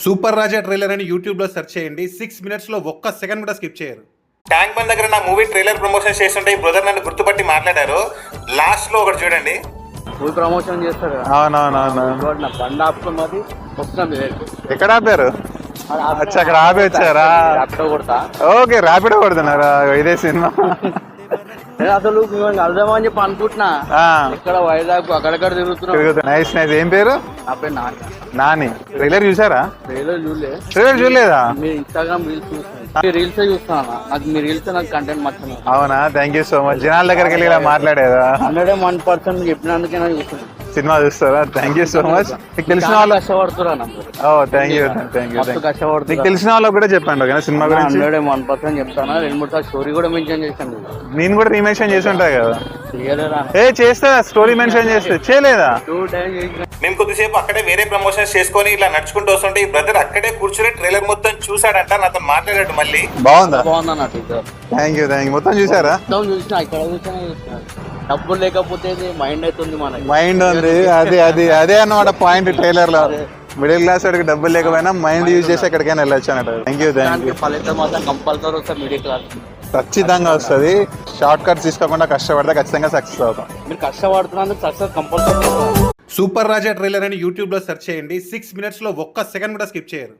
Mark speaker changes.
Speaker 1: Super రాజా trailer అని YouTube లో search చేయండి. 6 minutes లో ఒక్క సెకండ్ కూడా స్కిప్ చేయరు. ట్యాంక్ బండ్ దగ్గర నా మూవీ ట్రైలర్ ప్రమోషన్ చేస్తుంటే ఈ బ్రదర్ నన్ను గుర్తుపట్టి మాట్లాడారు. లాస్ట్ లో ఒకటి చూడండి.
Speaker 2: మూవీ ప్రమోషన్ చేస్తారు.
Speaker 3: అవునవునవును.
Speaker 2: నా బండి ఆపుకున్నది వస్తున్నాం.
Speaker 3: ఎక్కడ ఆపారు? అచ్చా, అక్కడ ఆపి వచ్చారా?
Speaker 2: ర్యాపిడో కొడతా.
Speaker 3: ఓకే, ర్యాపిడో కొడుతున్నారా? ఇదే సినిమా.
Speaker 2: అసలు మిమ్మల్ని కలుద్దామని చెప్పి అనుకుంటున్నా. ఇక్కడ వైజాగ్ అక్కడక్కడ తిరుగుతున్నా.
Speaker 3: Nice nice. ఏం పేరు?
Speaker 2: నా పేరు
Speaker 3: నాని. ట్రైలర్ చూసారా?
Speaker 2: ట్రైలర్
Speaker 3: చూడలేదా?
Speaker 2: మీరు ఇన్స్టాగ్రామ్ రీల్స్ చూస్తాను. రీల్స్ చూస్తాను. నాకు మీ రీల్స్ నాకు కంటెంట్ మర్చిపోయి.
Speaker 3: అవునా, థ్యాంక్ యూ సో మచ్. జనాల దగ్గరికి వెళ్ళి ఇలా మాట్లాడేదా?
Speaker 2: 101% చెప్పినందుకే నాకు చూస్తున్నాను.
Speaker 3: సినిమా చూస్తారా? Thank you so much. మీకు తెలిసిన వాళ్ళు
Speaker 2: కష్టపడుతురా?
Speaker 3: Thank you thank you.
Speaker 2: కష్టపడుతుంది.
Speaker 3: మీకు తెలిసిన వాళ్ళకి కూడా చెప్పండి ఓకేనా సినిమా గురించి.
Speaker 2: 101% చెప్తాను. 2-3 సార్లు స్టోరీ కూడా మెన్షన్ చేశాను.
Speaker 3: నేను కూడా రీమెన్షన్ చేసి ఉంటా కదా.
Speaker 2: చేయలేరా?
Speaker 3: చేస్తా. స్టోరీ మెన్షన్ చేస్తే చేయలేదా?
Speaker 2: 2 times చేసిన.
Speaker 1: మేము కొద్దిసేపు అక్కడే వేరే ప్రమోషన్స్ చేసుకొని ఇలా నడుచుకుంటూ వస్తుంటే ఈ బ్రదర్ అక్కడే కూర్చుని ట్రైలర్ మొత్తం చూసాడంట. నాతో మాట్లాడాడు. మళ్ళీ
Speaker 2: బాగుందన్న టీచర్.
Speaker 3: Thank you. మొత్తం చూసారా?
Speaker 2: మొత్తం చూసిన. ఇక్కడ చూసినా డబ్బులు లేకపోతే మైండ్ అవుతుంది మనకి.
Speaker 3: మైండ్ ఉంది. అదే అన్నమాట పాయింట్ ట్రైలర్ లో. మిడిల్ క్లాస్ వాడికి డబ్బులు లేకపోయినా మైండ్ యూజ్ చేసి ఎక్కడికైనా వెళ్ళొచ్చు అన్నట్టు. Thank you.
Speaker 2: ఫలితం మాత్రం కంపల్సరీ వస్తుంది. మిడిల్ క్లాస్
Speaker 3: ఖచ్చితంగా వస్తుంది. షార్ట్ కట్స్ తీసుకోకుండా కష్టపడితే ఖచ్చితంగా సక్సెస్ అవుతాం.
Speaker 2: మీరు కష్టపడుతున్నందుకు సక్సెస్ కంపల్సరీ.
Speaker 1: సూపర్ రాజా ట్రైలర్ అని యూట్యూబ్ లో సెర్చ్ చేయండి. 6 minutes లో ఒక్క సెకండ్ కూడా స్కిప్ చేయరు.